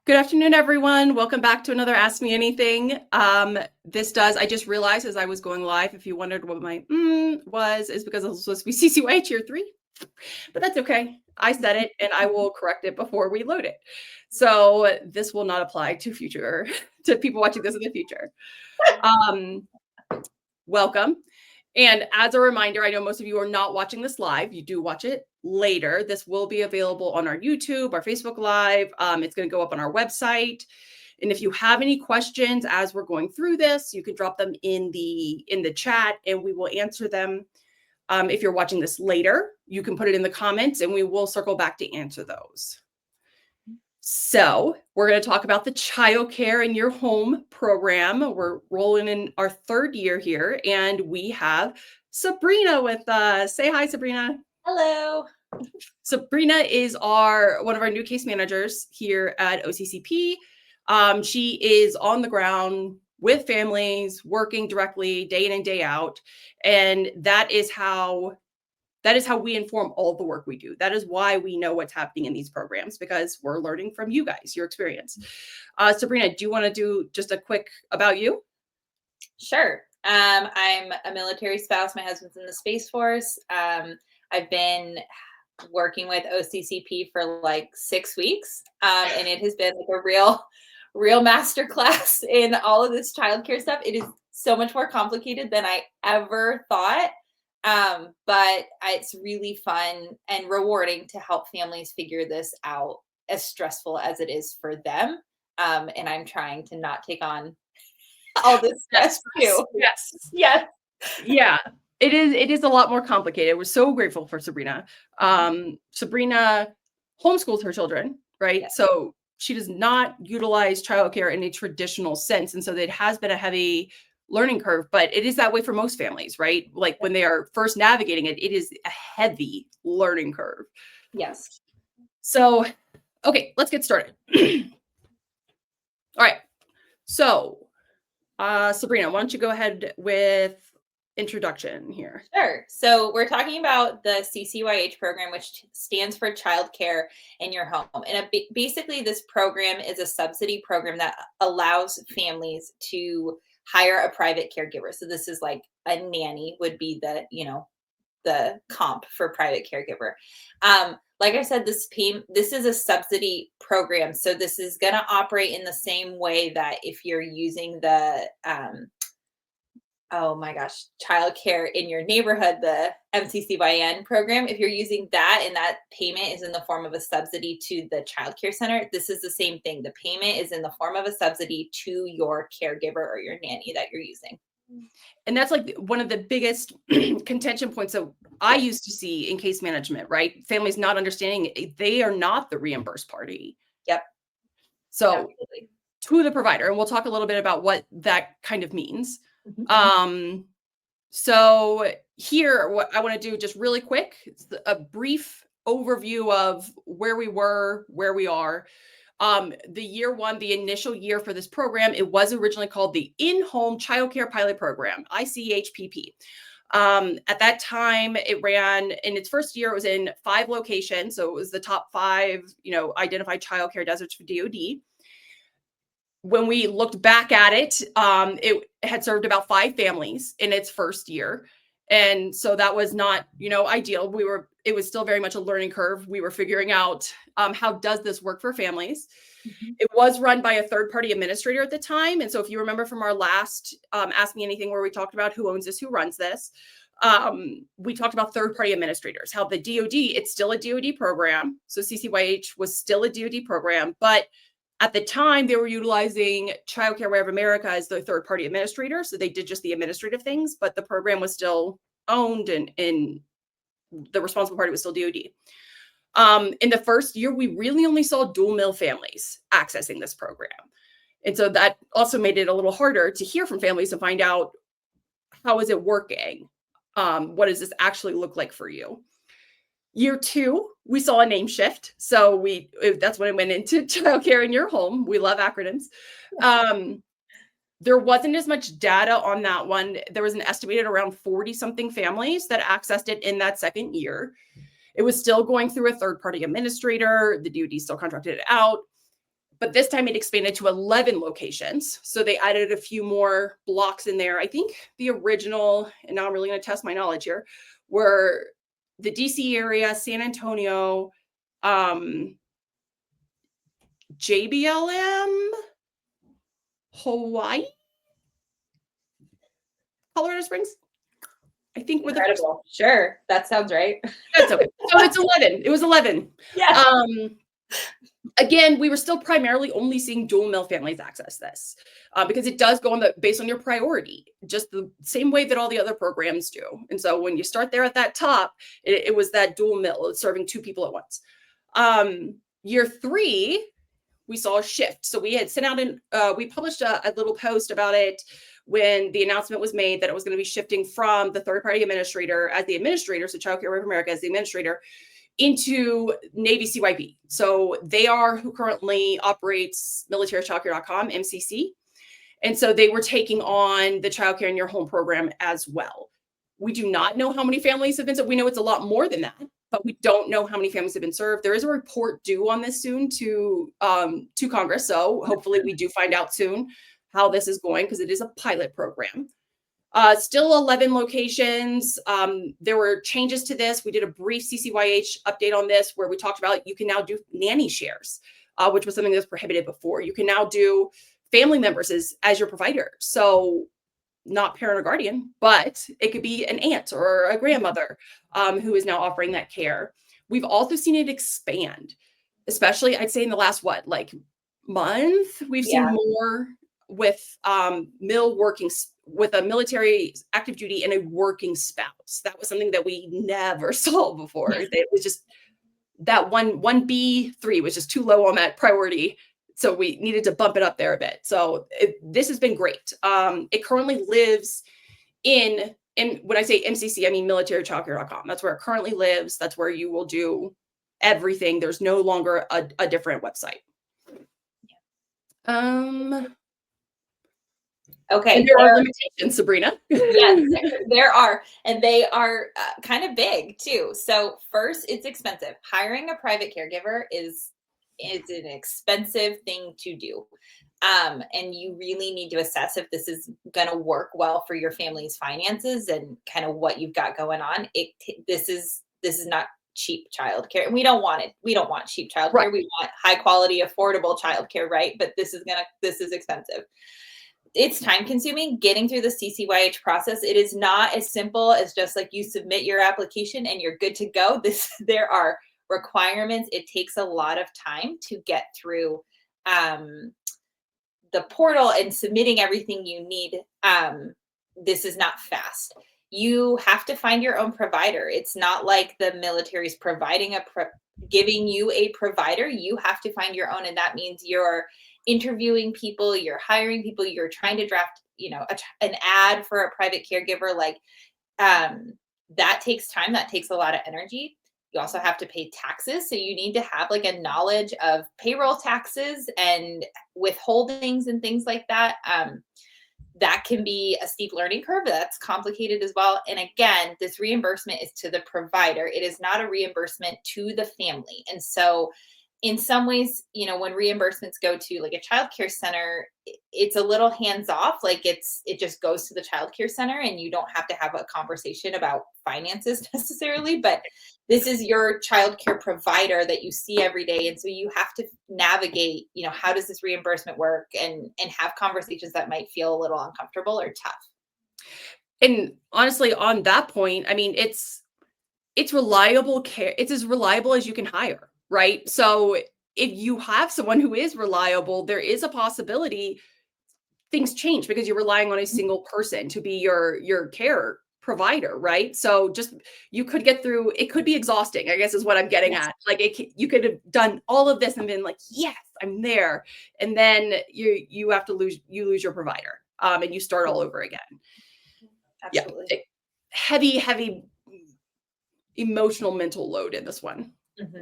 Good afternoon, everyone. Welcome back to another Ask Me Anything. I just realized as I was going live, if you wondered what my was, is because it was supposed to be CCYH Year 3, but that's okay. I said it and I will correct it before we load it. So this will not apply to to people watching this in the future. Welcome. And as a reminder, I know most of you are not watching this live. You do watch it later. This will be available on our YouTube, our Facebook Live. It's going to go up on our website. And if you have any questions as we're going through this, you can drop them in the chat and we will answer them. If you're watching this later, you can put it in the comments and we will circle back to answer those. So we're going to talk about the Child Care in Your Home program. We're rolling in our third year here, and we have Sabrina with us. Say hi, Sabrina. Hello. Sabrina is one of our new case managers here at OCCP. She is on the ground with families, working directly day in and day out, and that is how we inform all the work we do. That is why we know what's happening in these programs, because we're learning from you guys, your experience. Sabrina, do you want to do just a quick about you? Sure. I'm a military spouse. My husband's in the Space Force. I've been working with OCCP for like 6 weeks, and it has been like a real masterclass in all of this childcare stuff. It is so much more complicated than I ever thought. But it's really fun and rewarding to help families figure this out, as stressful as it is for them. And I'm trying to not take on all this stress too. Yes. Yeah. It is a lot more complicated. We're so grateful for Sabrina. Sabrina homeschools her children, right? Yes. So she does not utilize childcare in a traditional sense. And so it has been a heavy learning curve, but it is that way for most families, right? Like when they are first navigating it, it is a heavy learning curve. Yes. So, okay, let's get started. All right. So, Sabrina, why don't you go ahead with introduction here? Sure. So we're talking about the CCYH program, which stands for Child Care in Your Home. And basically, this program is a subsidy program that allows families to hire a private caregiver. So this is like a nanny would be the comp for private caregiver. Like I said, this is a subsidy program. So this is going to operate in the same way that if you're using the oh my gosh, childcare in your neighborhood, the MCCYN program, if you're using that and that payment is in the form of a subsidy to the childcare center, this is the same thing. The payment is in the form of a subsidy to your caregiver or your nanny that you're using. And that's like one of the biggest contention points that I used to see in case management, right? Families not understanding they are not the reimbursed party. Yep. So absolutely. To the provider, and we'll talk a little bit about what that kind of means. Mm-hmm. So here, what I want to do just really quick, a brief overview of where we were, where we are. The year one, the initial year for this program, it was originally called the In-Home Childcare Pilot Program, ICHPP. At that time, it ran in its first year, it was in 5 locations. So it was the top 5, identified childcare deserts for DoD. When we looked back at it, it had served about 5 families in its first year. And so that was not, ideal. It was still very much a learning curve. We were figuring out how does this work for families. Mm-hmm. It was run by a third-party administrator at the time. And so if you remember from our last Ask Me Anything where we talked about who owns this, who runs this, we talked about third-party administrators, how the DoD, it's still a DoD program. So CCYH was still a DoD program, but at the time, they were utilizing Child Care of America as the third-party administrator. So they did just the administrative things, but the program was still owned and the responsible party was still DoD. In the first year, we really only saw dual mill families accessing this program. And so that also made it a little harder to hear from families and find out, how is it working? What does this actually look like for you? Year 2, we saw a name shift. So that's when it went into Child Care in Your Home. We love acronyms. There wasn't as much data on that one. There was an estimated around 40 something families that accessed it in that second year. It was still going through a third-party administrator. The DoD still contracted it out. but this time it expanded to 11 locations. So they added a few more blocks in there. I think the original, and now I'm really going to test my knowledge here, were the DC area, San Antonio, JBLM, Hawaii, Colorado Springs. I think we're incredible. Sure, that sounds right. That's okay. So it's 11. It was 11. Yeah. Again, we were still primarily only seeing dual mill families access this because it does go based on your priority, just the same way that all the other programs do. And so when you start there at that top, it was that dual mill, serving 2 people at once. Year 3, we saw a shift. So we had sent out we published a little post about it when the announcement was made that it was going to be shifting from the third-party administrator as the administrator, so Child Care Away from America as the administrator, into Navy CYP. So they are who currently operates militarychildcare.com, MCC. And so they were taking on the Child Care in Your Home program as well. We do not know how many families have been served. We know it's a lot more than that, but we don't know how many families have been served. There is a report due on this soon to Congress. So hopefully we do find out soon how this is going, because it is a pilot program. Still 11 locations. There were changes to this. We did a brief CCYH update on this where we talked about you can now do nanny shares, which was something that was prohibited before. You can now do family members as your provider. So not parent or guardian, but it could be an aunt or a grandmother who is now offering that care. We've also seen it expand, especially I'd say in the last, month, we've seen more with mill working with a military active duty and a working spouse. That was something that we never saw before. It was just that 1B3 was just too low on that priority. So we needed to bump it up there a bit. So this has been great. It currently lives in when I say MCC, I mean militarychildcare.com. That's where it currently lives. That's where you will do everything. There's no longer a different website. Okay. And there are limitations, Sabrina. Yes, there are. And they are kind of big too. So first, it's expensive. Hiring a private caregiver is an expensive thing to do. And you really need to assess if this is going to work well for your family's finances and kind of what you've got going on. This is not cheap childcare, and we don't want it. We don't want cheap childcare. Right. We want high quality, affordable childcare, right? But this is expensive. It's time consuming getting through the CCYH process. It is not as simple as just like you submit your application and you're good to go. There are requirements. It takes a lot of time to get through the portal and submitting everything you need. This is not fast. You have to find your own provider. It's not like the military is providing giving you a provider. You have to find your own, and that means you're interviewing people, you're hiring people, you're trying to draft, an ad for a private caregiver. That takes time. That takes a lot of energy. You also have to pay taxes. So you need to have a knowledge of payroll taxes and withholdings and things like that. That can be a steep learning curve. That's complicated as well. And again, this reimbursement is to the provider. It is not a reimbursement to the family. And so in some ways, when reimbursements go to a childcare center, it's a little hands off. It just goes to the childcare center and you don't have to have a conversation about finances necessarily, but this is your childcare provider that you see every day. And so you have to navigate, how does this reimbursement work and have conversations that might feel a little uncomfortable or tough. And honestly, on that point, I mean, it's reliable care. It's as reliable as you can hire. Right. So if you have someone who is reliable, there is a possibility things change because you're relying on a single person to be your care provider. Right. So you could get through. It could be exhausting, I guess, is what I'm getting at. You could have done all of this and been like, yes, I'm there. And then you have to lose your provider and you start all over again. Absolutely. Yeah. Heavy emotional mental load in this one. Mm-hmm.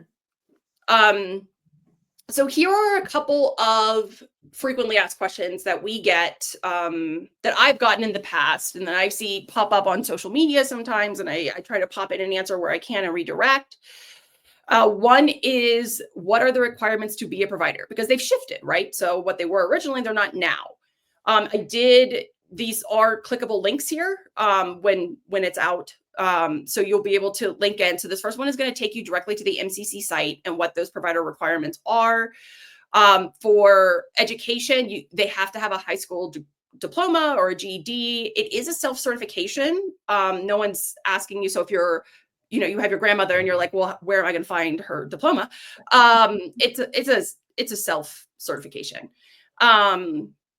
So here are a couple of frequently asked questions that we get, that I've gotten in the past and that I see pop up on social media sometimes. And I try to pop in an answer where I can and redirect. One is, what are the requirements to be a provider? Because they've shifted, right? So what they were originally, they're not now. These are clickable links here when it's out. So you'll be able to link in. So this first one is going to take you directly to the MCC site and what those provider requirements are. For education, they have to have a high school diploma or a GED. It is a self-certification. No one's asking you. So if you have your grandmother and you're like, well, where am I going to find her diploma? It's a self-certification.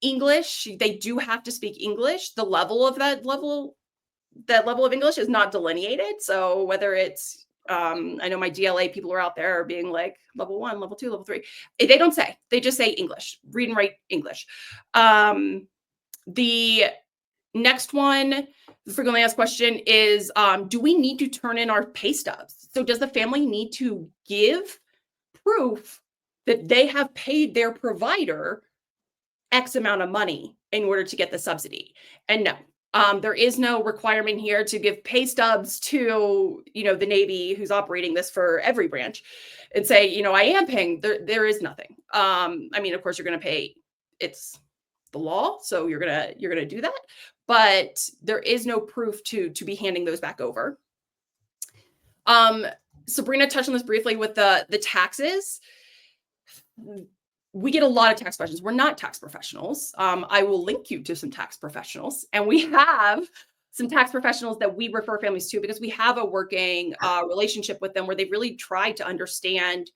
English, they do have to speak English. The level of that level of English is not delineated. So whether it's, I know my DLA people are out there being like level 1, level 2, level 3. They don't say, they just say English, read and write English. The next one, the frequently asked question is, do we need to turn in our pay stubs? So does the family need to give proof that they have paid their provider X amount of money in order to get the subsidy? And no, there is no requirement here to give pay stubs to, the Navy who's operating this for every branch and say, I am paying. There is nothing. Of course you're going to pay. It's the law, so you're gonna do that, but there is no proof to be handing those back over. Sabrina touched on this briefly with the taxes. We get a lot of tax questions. We're not tax professionals. I will link you to some tax professionals, and we have some tax professionals that we refer families to because we have a working relationship with them where they've really tried to understand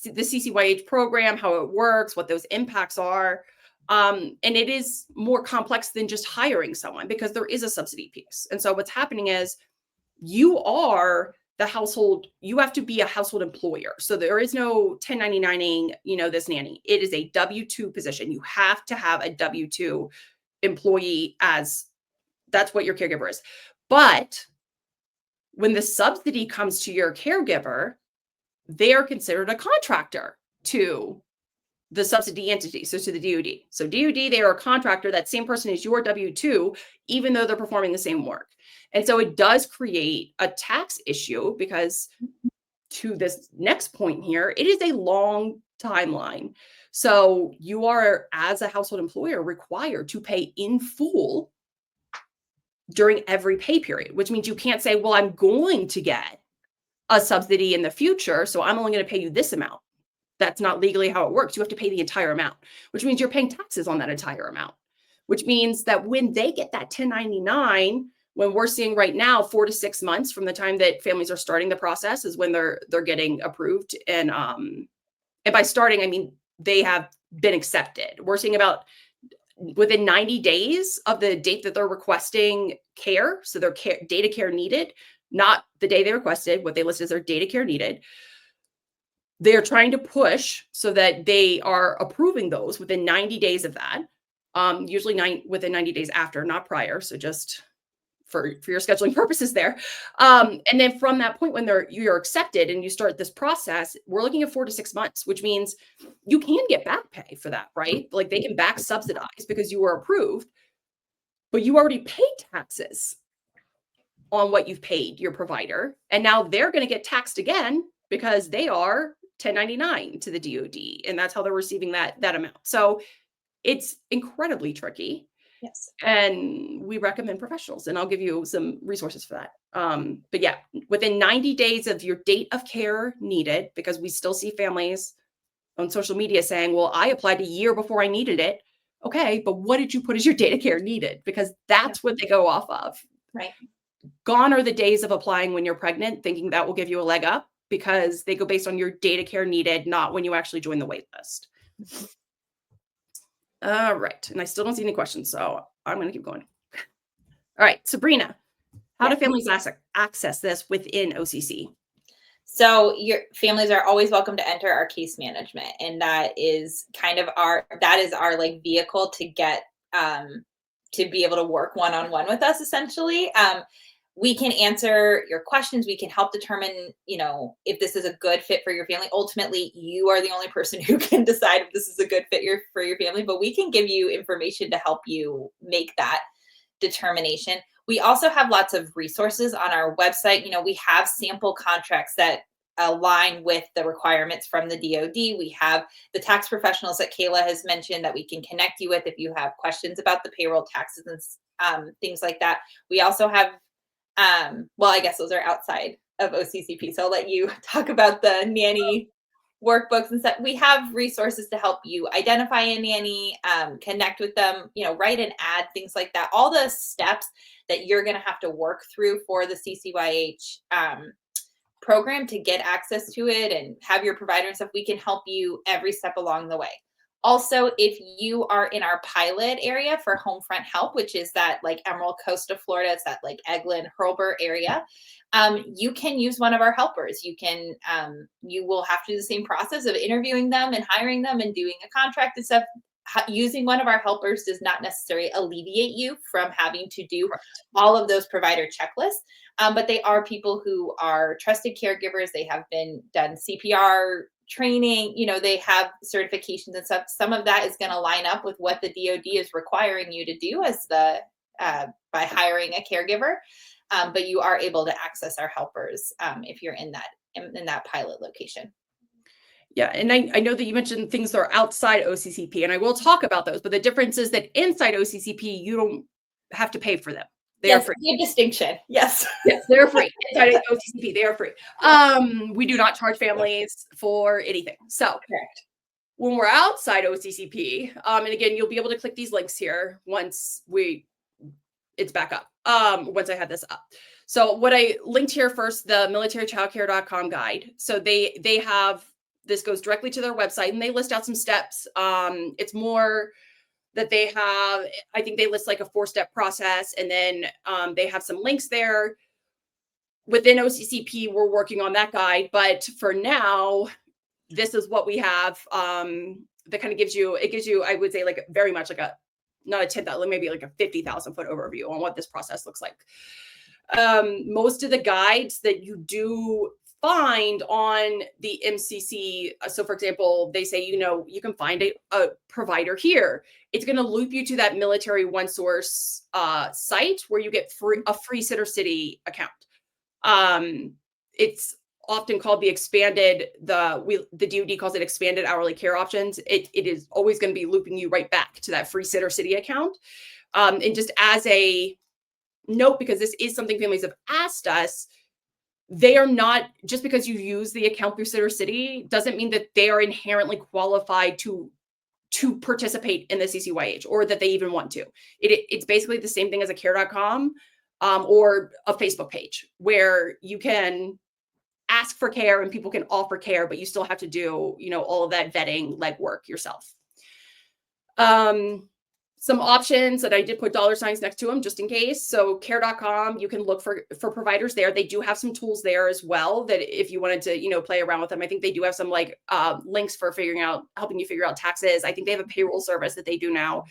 the CCYH program, how it works, what those impacts are. And it is more complex than just hiring someone because there is a subsidy piece. And so what's happening is you are the household, you have to be a household employer. So there is no 1099ing, this nanny. It is a W-2 position. You have to have a W-2 employee that's what your caregiver is. But when the subsidy comes to your caregiver, they are considered a contractor to the subsidy entity, so to the DoD. So DoD, they are a contractor. That same person is your W-2, even though they're performing the same work. And so it does create a tax issue because to this next point here, it is a long timeline. So you are, as a household employer, required to pay in full during every pay period, which means you can't say, well, I'm going to get a subsidy in the future, so I'm only going to pay you this amount. That's not legally how it works. You have to pay the entire amount, which means you're paying taxes on that entire amount, which means that when they get that 1099, when we're seeing right now 4 to 6 months from the time that families are starting the process is when they're getting approved. And by starting, I mean, they have been accepted. We're seeing about within 90 days of the date that they're requesting care. So their data care needed, not the day they requested, what they list as their data care needed. They're trying to push so that they are approving those within 90 days of that, usually within 90 days after, not prior. So just for your scheduling purposes there. And then from that point, when you're accepted and you start this process, we're looking at 4 to 6 months, which means you can get back pay for that, right? Like they can back subsidize because you were approved, but you already paid taxes on what you've paid your provider. And now they're going to get taxed again because they are 1099 to the DoD, and that's how they're receiving that amount. So it's incredibly tricky. Yes. And we recommend professionals, and I'll give you some resources for that. But yeah, within 90 days of your date of care needed, because we still see families on social media saying, well, I applied a year before I needed it. Okay, but what did you put as your date of care needed? Because that's what they go off of. Right. Gone are the days of applying when you're pregnant, thinking that will give you a leg up, because they go based on your data care needed, not when you actually join the wait list. All right. And I still don't see any questions, so I'm going to keep going. All right, Sabrina, how do families access this within OCC? So your families are always welcome to enter our case management. And that is kind of our like vehicle to get, to be able to work one-on-one with us, essentially. We can answer your questions. We can help determine, if this is a good fit for your family. Ultimately, you are the only person who can decide if this is a good fit for your family, but we can give you information to help you make that determination. We also have lots of resources on our website. We have sample contracts that align with the requirements from the DoD. We have the tax professionals that Kayla has mentioned that we can connect you with if you have questions about the payroll taxes and things like that. We also have, well, I guess those are outside of OCCP. So I'll let you talk about the nanny workbooks and stuff. We have resources to help you identify a nanny, connect with them, write an ad, things like that. All the steps that you're going to have to work through for the CCYH program to get access to it and have your provider and stuff, we can help you every step along the way. Also, if you are in our pilot area for Homefront Help, which is that like Emerald Coast of Florida, it's that like Eglin, Hurlburt area, you can use one of our helpers. You can, you will have to do the same process of interviewing them and hiring them and doing a contract and stuff. Using one of our helpers does not necessarily alleviate you from having to do all of those provider checklists, but they are people who are trusted caregivers. They have been done CPR training, they have certifications and stuff. Some of that is going to line up with what the DoD is requiring you to do as by hiring a caregiver. But you are able to access our helpers if you're in that pilot location. Yeah, and I know that you mentioned things that are outside OCCP, and I will talk about those, but the difference is that inside OCCP, you don't have to pay for them. They are free. Good distinction. Yes. Yes, they're free. Inside OCCP, they are free. We do not charge families for anything. So correct. When we're outside OCCP, and again, you'll be able to click these links here once it's back up, once I had this up. So what I linked here first, the militarychildcare.com guide. So they have, this goes directly to their website and they list out some steps. It's more that they have, I think they list like a 4-step process, and then they have some links there. Within OCCP, we're working on that guide, but for now, this is what we have. That kind of gives you, I would say, like very much like not a 10,000, maybe like a 50,000 foot overview on what this process looks like. Most of the guides that you do find on the MCC. So for example, they say, you can find a provider here. It's going to loop you to that Military One Source site where you get a free Sittercity account. It's often called the expanded, the DoD calls it expanded hourly care options. It is always going to be looping you right back to that free Sittercity account. And just as a note, because this is something families have asked us, they are not, just because you use the account through Sittercity doesn't mean that they are inherently qualified to participate in the CCYH or that they even want to. It's basically the same thing as a care.com or a Facebook page where you can ask for care and people can offer care, but you still have to do, all of that vetting legwork yourself. Some options that I did put $ next to them just in case. So care.com, you can look for providers there. They do have some tools there as well that if you wanted to, play around with them. I think they do have some links for helping you figure out taxes. I think they have a payroll service that they do now.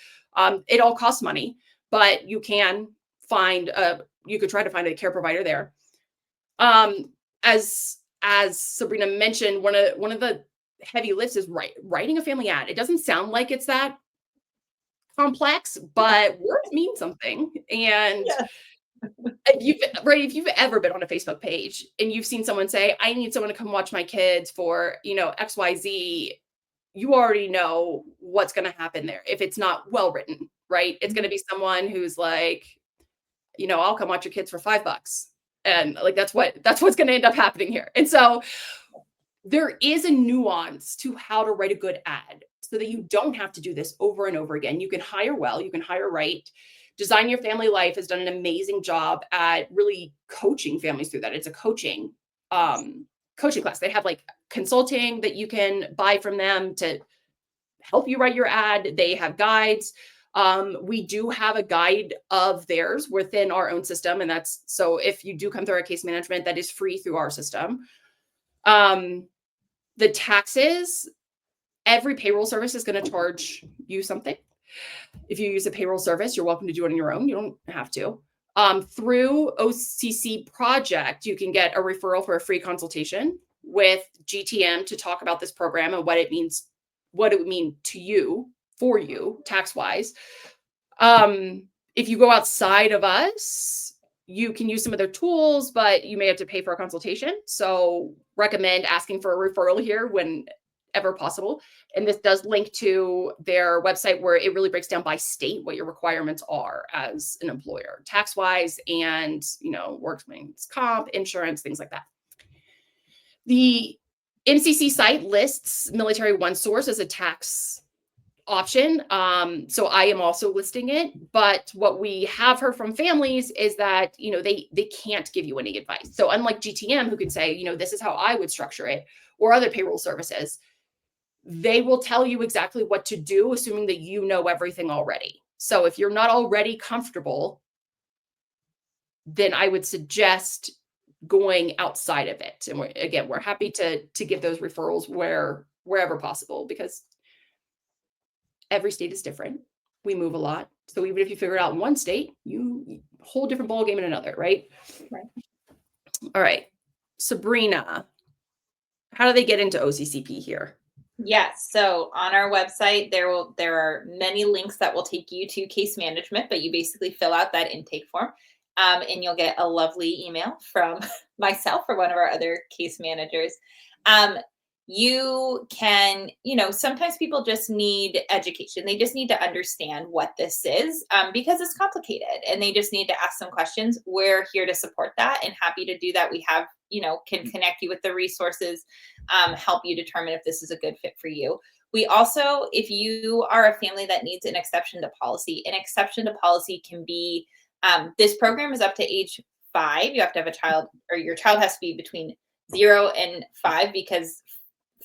It all costs money, but you can you could try to find a care provider there. As Sabrina mentioned, one of the heavy lifts is writing a family ad. It doesn't sound like it's that complex, but words mean something. And if you've ever been on a Facebook page and you've seen someone say, I need someone to come watch my kids for, XYZ, you already know what's going to happen there. If it's not well written, right? It's going to be someone who's like, I'll come watch your kids for $5. And that's what's going to end up happening here. And so there is a nuance to how to write a good ad so that you don't have to do this over and over again. You can hire well, you can hire right. Design Your Family Life has done an amazing job at really coaching families through that. It's a coaching class. They have consulting that you can buy from them to help you write your ad. They have guides. We do have a guide of theirs within our own system. And that's, so if you do come through our case management, that is free through our system. The taxes, every payroll service is going to charge you something. If you use a payroll service, you're welcome to do it on your own. You don't have to. Through OCC Project, you can get a referral for a free consultation with GTM to talk about this program and what it means, what it would mean to you, for you, tax-wise. If you go outside of us, you can use some of their tools, but you may have to pay for a consultation. So recommend asking for a referral here whenever possible. And this does link to their website where it really breaks down by state what your requirements are as an employer, tax-wise and, workman's comp, insurance, things like that. The NCC site lists Military One Source as a tax option. So I am also listing it, but what we have heard from families is that, they can't give you any advice. So unlike GTM, who can say, this is how I would structure it, or other payroll services, they will tell you exactly what to do, assuming that you know everything already. So if you're not already comfortable, then I would suggest going outside of it. And we're happy to give those referrals wherever possible, because every state is different. We move a lot. So even if you figure it out in one state, you whole different ball game in another, right? Right. All right. Sabrina, how do they get into OCCP here? Yes. So on our website, there are many links that will take you to case management, but you basically fill out that intake form, and you'll get a lovely email from myself or one of our other case managers. You can, sometimes people just need education. They just need to understand what this is, because it's complicated, and they just need to ask some questions. We're here to support that and happy to do that. We have, can connect you with the resources, help you determine if this is a good fit for you. We also, if you are a family that needs an exception to policy can be, this program is up to age 5. You have to have a child, or your child has to be between 0 and 5, because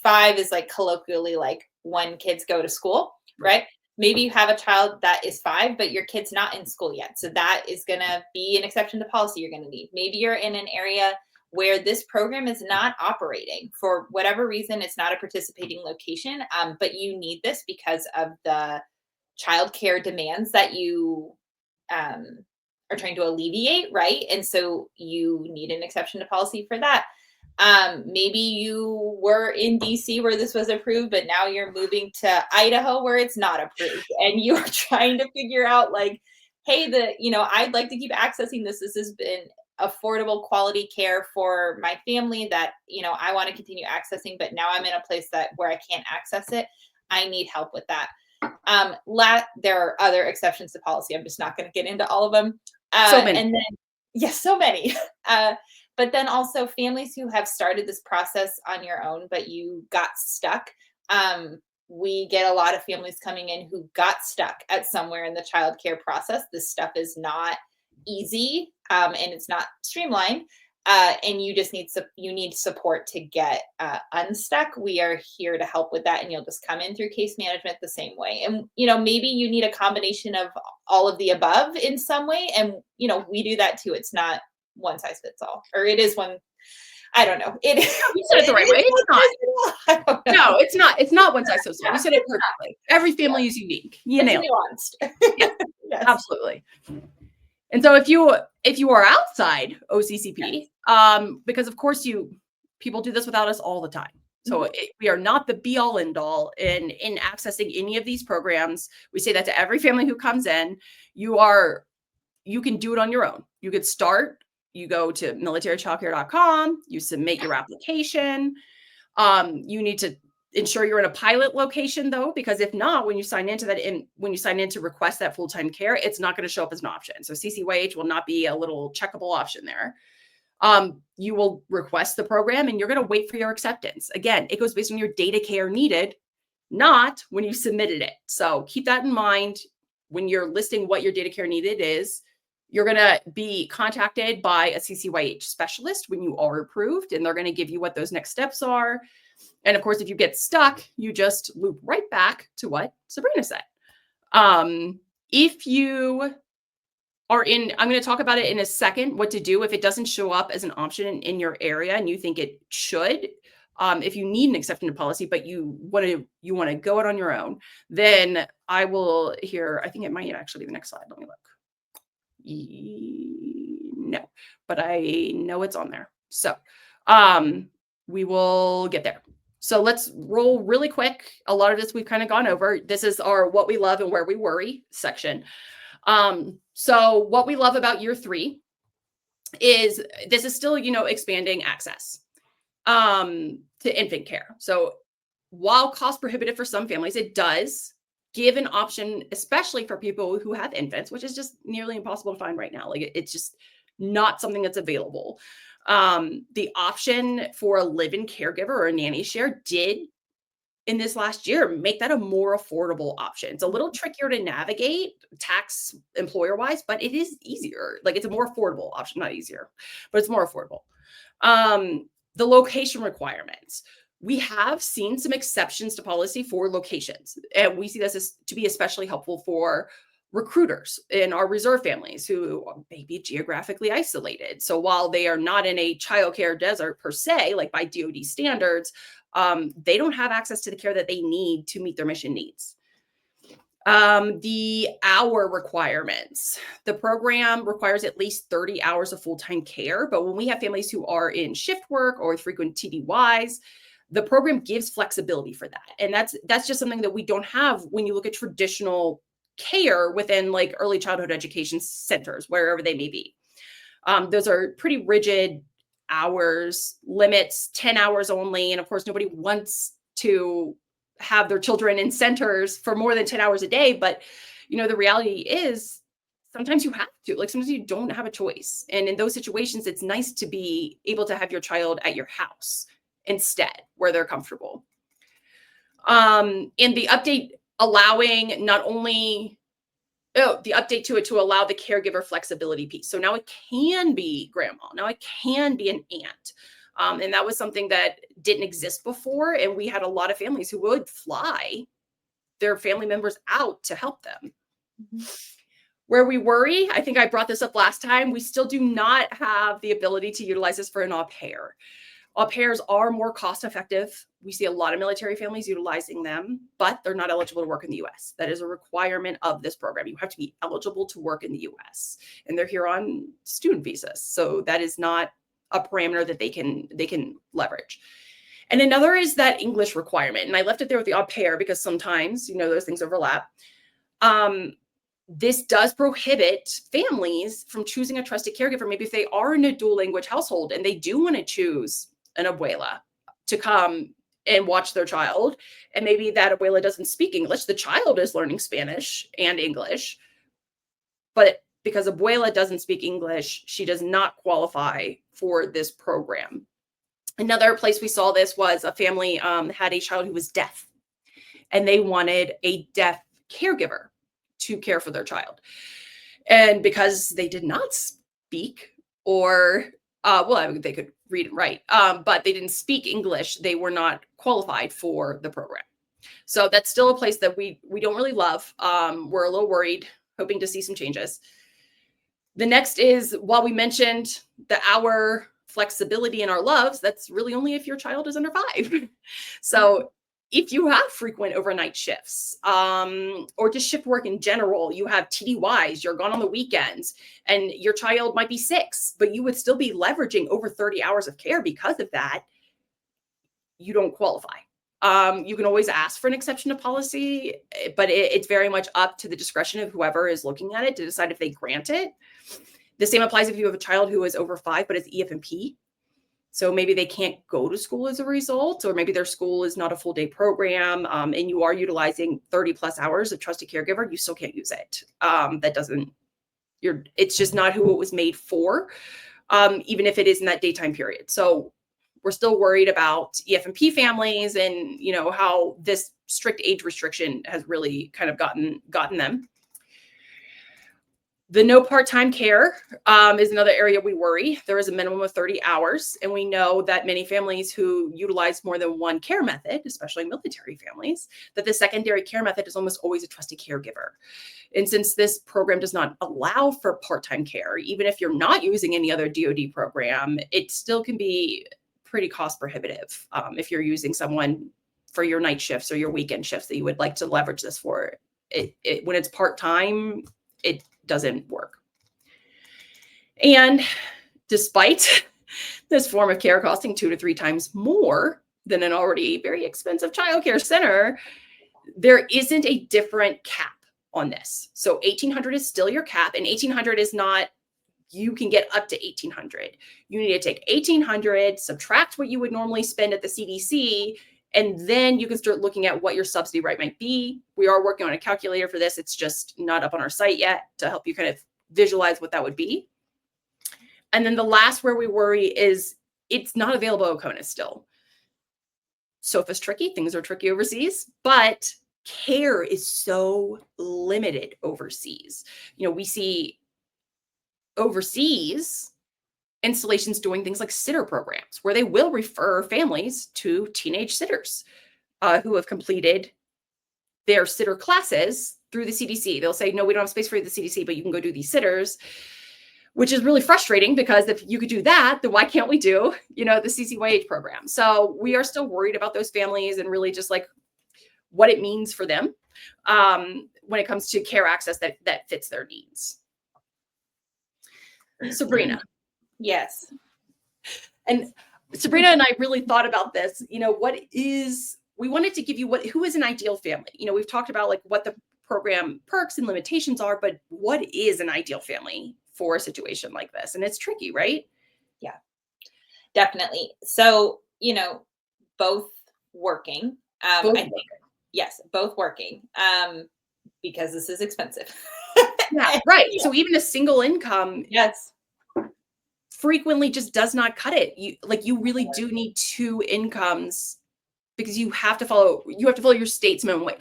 5 is like colloquially like when kids go to school, right? Maybe you have a child that is 5, but your kid's not in school yet. So that is going to be an exception to policy you're going to need. Maybe you're in an area where this program is not operating for whatever reason. It's not a participating location, but you need this because of the childcare demands that you are trying to alleviate, right? And so you need an exception to policy for that. Maybe you were in DC where this was approved, but now you're moving to Idaho where it's not approved, and you are trying to figure out like, hey, I'd like to keep accessing this. This has been affordable quality care for my family that, I want to continue accessing, but now I'm in a place where I can't access it. I need help with that. There are other exceptions to policy. I'm just not going to get into all of them. So many. And then, yes, so many. But then also families who have started this process on your own, but you got stuck. We get a lot of families coming in who got stuck at somewhere in the childcare process. This stuff is not easy, and it's not streamlined. And you just need support to get unstuck. We are here to help with that, and you'll just come in through case management the same way. And maybe you need a combination of all of the above in some way, and we do that too. It's not one size fits all, or it is one. I don't know. You said it the right way. It's not. No, it's not. It's not one size fits all. You said it perfectly. Every family is unique. You nailed it. Yeah, yes. Absolutely. And so if you are outside OCCP, because of course people do this without us all the time. So we are not the be all end all in accessing any of these programs. We say that to every family who comes in. You can do it on your own. You could start. You go to militarychildcare.com, you submit your application. You need to ensure you're in a pilot location though, because if not, when you sign in to request that full-time care, it's not going to show up as an option. So CCYH will not be a little checkable option there. You will request the program and you're going to wait for your acceptance. Again, it goes based on your data care needed, not when you submitted it. So keep that in mind when you're listing what your data care needed is. You're going to be contacted by a CCYH specialist when you are approved, and they're going to give you what those next steps are. And of course, if you get stuck, you just loop right back to what Sabrina said. If you are I'm going to talk about it in a second, what to do if it doesn't show up as an option in your area and you think it should. If you need an exception to policy, but you want to go it on your own, then I will here. I think it might actually be the next slide. Let me look. No, but I know it's on there. So we will get there. So let's roll really quick. A lot of this we've kind of gone over. This is our what we love and where we worry section. So what we love about year 3 is this is still, expanding access to infant care. So while cost prohibitive for some families, it does give an option, especially for people who have infants, which is just nearly impossible to find right now. Like it's just not something that's available. The option for a live-in caregiver or a nanny share did in this last year make that a more affordable option. It's a little trickier to navigate tax employer wise, but it is easier. Like it's a more affordable option, not easier, but it's more affordable. The location requirements. We have seen some exceptions to policy for locations, and we see this as to be especially helpful for recruiters in our reserve families who may be geographically isolated. So while they are not in a childcare desert per se, like by DoD standards, they don't have access to the care that they need to meet their mission needs. The hour requirements. The program requires at least 30 hours of full-time care, but when we have families who are in shift work or frequent TDYs, the program gives flexibility for that. And that's just something that we don't have when you look at traditional care within like early childhood education centers, wherever they may be. Those are pretty rigid hours, limits, 10 hours only. And of course, nobody wants to have their children in centers for more than 10 hours a day. But, the reality is sometimes you have to, like sometimes you don't have a choice. And in those situations, it's nice to be able to have your child at your house instead, where they're comfortable. And the update allowing not only the update to it to allow the caregiver flexibility piece. So now it can be grandma. Now it can be an aunt. And that was something that didn't exist before. And we had a lot of families who would fly their family members out to help them. Mm-hmm. Where we worry, I think I brought this up last time, we still do not have the ability to utilize this for an au pair. Au pairs are more cost effective. We see a lot of military families utilizing them, but they're not eligible to work in the US. That is a requirement of this program. You have to be eligible to work in the US, and they're here on student visas. So that is not a parameter that they can leverage. And another is that English requirement. And I left it there with the au pair because sometimes, those things overlap. This does prohibit families from choosing a trusted caregiver. Maybe if they are in a dual language household and they do want to choose an abuela to come and watch their child, and maybe that abuela doesn't speak English, the child is learning Spanish and English, but because abuela doesn't speak English, she does not qualify for this program. Another place we saw this was a family had a child who was deaf, and they wanted a deaf caregiver to care for their child. And because they did not speak or they could read and write, but they didn't speak English, they were not qualified for the program. So that's still a place that we don't really love. We're a little worried, hoping to see some changes. The next is, while we mentioned the hour flexibility in our loves, that's really only if your child is under 5. So if you have frequent overnight shifts, or just shift work in general, you have TDYs, you're gone on the weekends, and your child might be 6, but you would still be leveraging over 30 hours of care because of that, you don't qualify. You can always ask for an exception to policy, but it's very much up to the discretion of whoever is looking at it to decide if they grant it. The same applies if you have a child who is over 5, but is EF&P. So maybe they can't go to school as a result, or maybe their school is not a full day program, and you are utilizing 30 plus hours of trusted caregiver, you still can't use it. It's just not who it was made for, even if it is in that daytime period. So we're still worried about EF&P families and, how this strict age restriction has really kind of gotten them. The no part-time care is another area we worry. There is a minimum of 30 hours, and we know that many families who utilize more than one care method, especially military families, that the secondary care method is almost always a trusted caregiver. And since this program does not allow for part-time care, even if you're not using any other DoD program, it still can be pretty cost prohibitive if you're using someone for your night shifts or your weekend shifts that you would like to leverage this for. When it's part-time, it doesn't work. And despite this form of care costing 2 to 3 times more than an already very expensive childcare center, there isn't a different cap on this. So $1,800 is still your cap, and $1,800 is not you can get up to 1,800. You need to take 1,800, subtract what you would normally spend at the CDC, and then you can start looking at what your subsidy rate might be. We are working on a calculator for this. It's just not up on our site yet to help you kind of visualize what that would be. And then the last where we worry is it's not available at CONUS still. SOFA's tricky. Things are tricky overseas, but care is so limited overseas. We see overseas installations doing things like sitter programs where they will refer families to teenage sitters who have completed their sitter classes through the CDC. They'll say, no, we don't have space for the CDC, but you can go do these sitters, which is really frustrating because if you could do that, then why can't we do, the CCYH program? So we are still worried about those families and really just like what it means for them when it comes to care access that fits their needs. Sabrina. Yes. And Sabrina and I really thought about this, we wanted to give you who is an ideal family? We've talked about like what the program perks and limitations are, but what is an ideal family for a situation like this? And it's tricky, right? Yeah, definitely. So, both working. Yes, both working. Because this is expensive. Yeah, right. Yeah. So even a single income, yes, frequently just does not cut it. You really do need two incomes because you have to follow your state's minimum wage.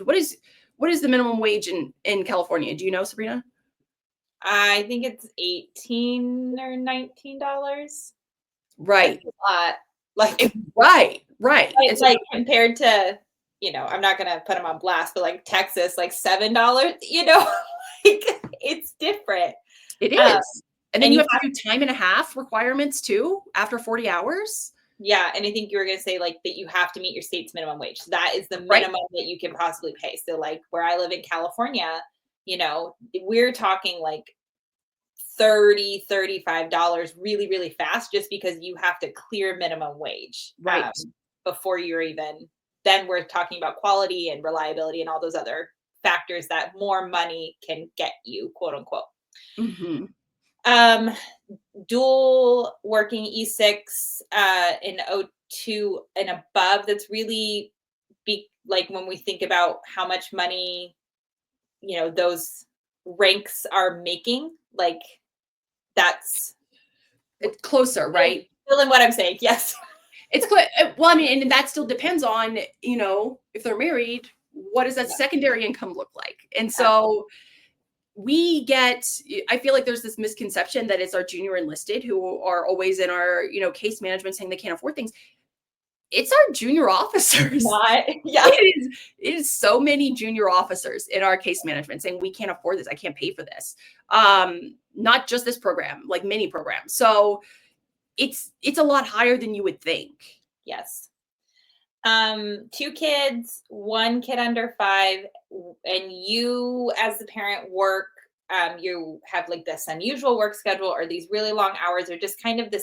What is the minimum wage in California? Do you know, Sabrina? I think it's $18 or $19. Right. That's a lot. Right. It's like compared to, I'm not going to put them on blast, but like Texas, like $7, like it's different. It is. And then you have to do time and a half requirements too after 40 hours. Yeah. And I think you were going to say like that you have to meet your state's minimum wage. So that is the minimum that you can possibly pay. So like where I live in California, we're talking like $30, $35 really, really fast just because you have to clear minimum wage. Right. Before then we're talking about quality and reliability and all those other factors that more money can get you, quote unquote. Mm-hmm. Dual working E6 in O2 and above, that's really like when we think about how much money, those ranks are making, like it's closer, right? Still in what I'm saying, yes. It's clear. Well, I mean, and that still depends on, if they're married, what does that secondary income look like? And so I feel like there's this misconception that it's our junior enlisted who are always in our, case management saying they can't afford things. It's our junior officers. Yeah. It is so many junior officers in our case management saying we can't afford this. I can't pay for this. Not just this program, like many programs. So it's a lot higher than you would think. Yes. 2 kids, 1 kid under 5, and you as the parent work, you have like this unusual work schedule or these really long hours or just kind of a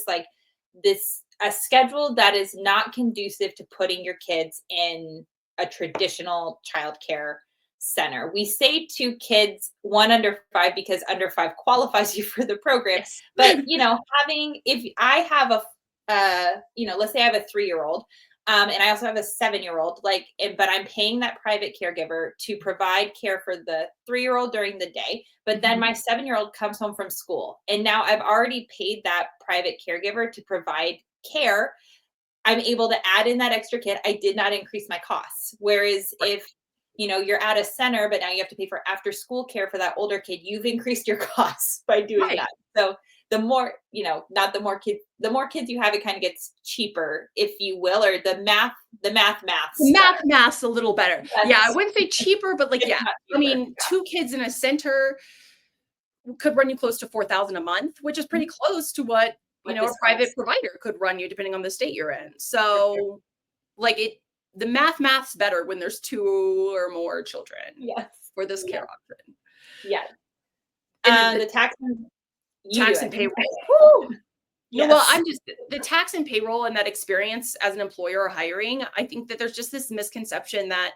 schedule that is not conducive to putting your kids in a traditional childcare center. We say 2 kids, 1 under 5 because under 5 qualifies you for the program. Yes. But if I have let's say I have a 3-year-old, and I also have a 7-year-old, but I'm paying that private caregiver to provide care for the 3-year-old during the day. But then my 7-year-old comes home from school, and now I've already paid that private caregiver to provide care. I'm able to add in that extra kid. I did not increase my costs. Whereas if you're at a center, but now you have to pay for after school care for that older kid, you've increased your costs by doing that. So the more, not the more kids, the more kids you have, it kind of gets cheaper, if you will, or the math's a little better. Yeah. I wouldn't say cheaper, but I mean, 2 kids in a center could run you close to $4,000 a month, which is pretty close to what, a private provider could run you depending on the state you're in. So the math's better when there's 2 or more children. Yes. For this care option. Yeah. And the tax and payroll. Yes. Well, the tax and payroll and that experience as an employer or hiring, I think that there's just this misconception that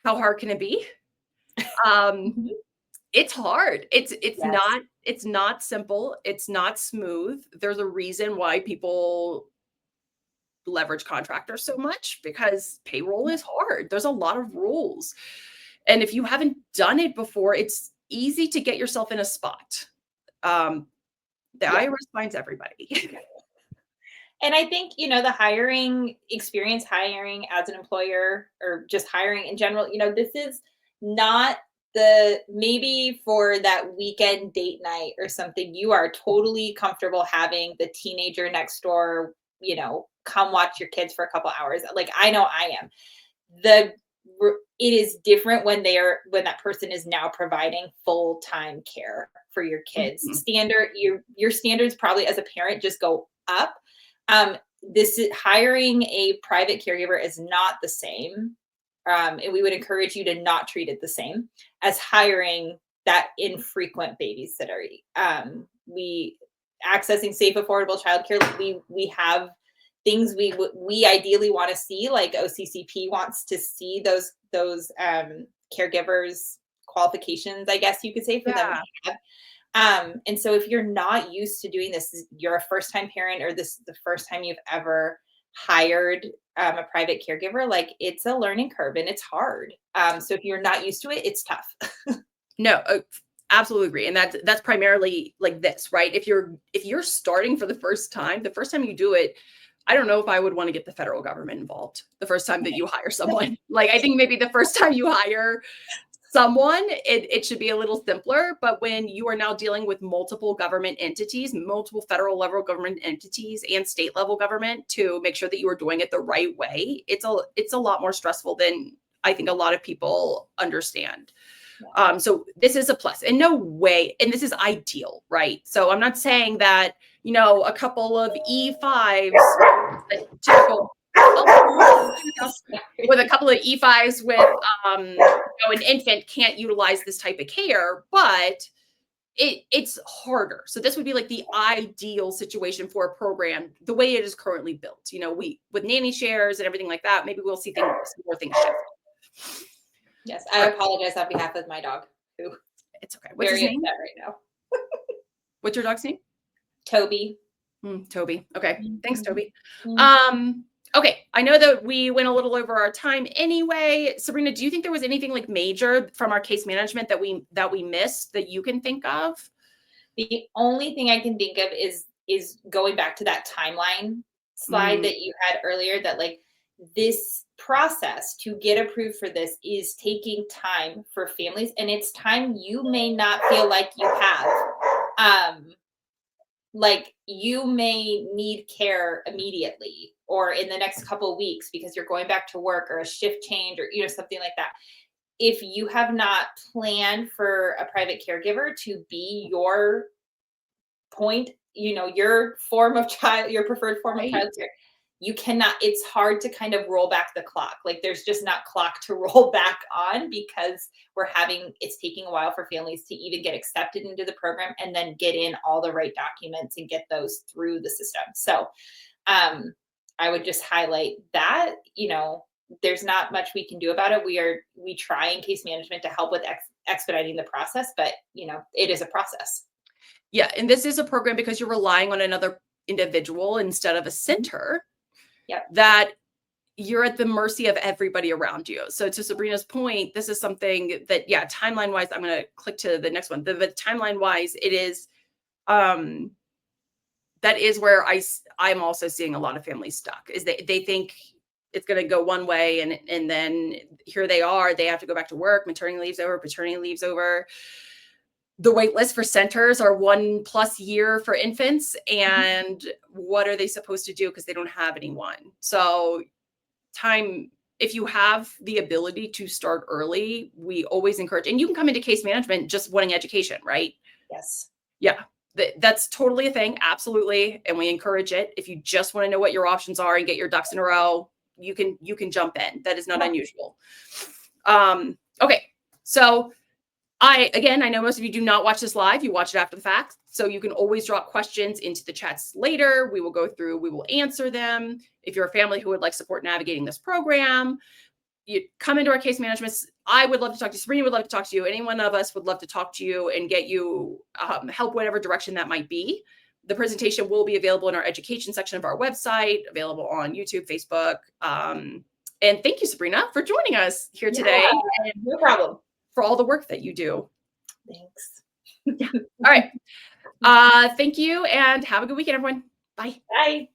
how hard can it be? It's hard. It's not it's not simple. It's not smooth. There's a reason why people leverage contractors so much, because payroll is hard. There's a lot of rules. And if you haven't done it before, it's easy to get yourself in a spot. The IRS finds everybody. And I think, the hiring experience, hiring as an employer, or just hiring in general, this is not maybe for that weekend date night or something, you are totally comfortable having the teenager next door, come watch your kids for a couple hours. Like, I know I am. It is different when that person is now providing full-time care for your kids. Your standards probably as a parent just go up. Hiring a private caregiver is not the same. And we would encourage you to not treat it the same as hiring that infrequent babysitter. We accessing safe, affordable childcare. We have things we ideally want to see, like OCCP wants to see those caregivers qualifications, I guess you could say, for them to have. And so if you're not used to doing this, you're a first-time parent, or this is the first time you've ever hired a private caregiver, like, it's a learning curve and it's hard. So if you're not used to it, it's tough. No, absolutely agree. And that's primarily like this, right? If you're starting for the first time you do it, I don't know if I would want to get the federal government involved the first time that you hire someone. Like, I think maybe the first time you hire someone, it should be a little simpler. But when you are now dealing with multiple government entities, multiple federal level government entities and state level government, to make sure that you are doing it the right way, it's a lot more stressful than I think a lot of people understand. So this is a plus. In no way, and this is ideal, right? So I'm not saying that, a couple of E5s, typical, with a couple of E5s with an infant can't utilize this type of care, but it's harder. So this would be like the ideal situation for a program the way it is currently built. With nanny shares and everything like that, maybe we'll see more things shift. Yes, I apologize on behalf of my dog, who it's okay. What's his name right now? What's your dog's name? Toby. Toby. Okay. Thanks, Toby. Mm-hmm. Okay. I know that we went a little over our time anyway. Sabrina, do you think there was anything like major from our case management that we missed that you can think of? The only thing I can think of is going back to that timeline slide that you had earlier, that like this process to get approved for this is taking time for families, and it's time you may not feel like you have. Like, you may need care immediately or in the next couple of weeks because you're going back to work, or a shift change, or something like that. If you have not planned for a private caregiver to be your point, your preferred form of childcare, you cannot, it's hard to kind of roll back the clock. Like, there's just not clock to roll back on, because it's taking a while for families to even get accepted into the program and then get in all the right documents and get those through the system. So I would just highlight that, there's not much we can do about it. We try in case management to help with expediting the process, but it is a process. Yeah. And this is a program because you're relying on another individual instead of a center. Yep. That you're at the mercy of everybody around you. So to Sabrina's point, this is something that, timeline wise, I'm going to click to the next one. The timeline wise, it is, that is where I'm also seeing a lot of families stuck, is they think it's going to go one way, and then here they are, they have to go back to work, maternity leave's over, paternity leave's over. The wait list for centers are 1+ year for infants. And what are they supposed to do? Because they don't have anyone. So if you have the ability to start early, we always encourage, and you can come into case management just wanting education, right? Yes. Yeah. That's totally a thing. Absolutely. And we encourage it. If you just want to know what your options are and get your ducks in a row, you can jump in. That is not unusual. Okay. So I know most of you do not watch this live. You watch it after the fact. So you can always drop questions into the chats later. We will go through, we will answer them. If you're a family who would like support navigating this program, you come into our case management. I would love to talk to you. Sabrina would love to talk to you. Any one of us would love to talk to you and get you help whatever direction that might be. The presentation will be available in our education section of our website, available on YouTube, Facebook. And thank you, Sabrina, for joining us here today. And no problem. For all the work that you do. Thanks. Yeah. All right. Thank you and have a good weekend, everyone. Bye. Bye.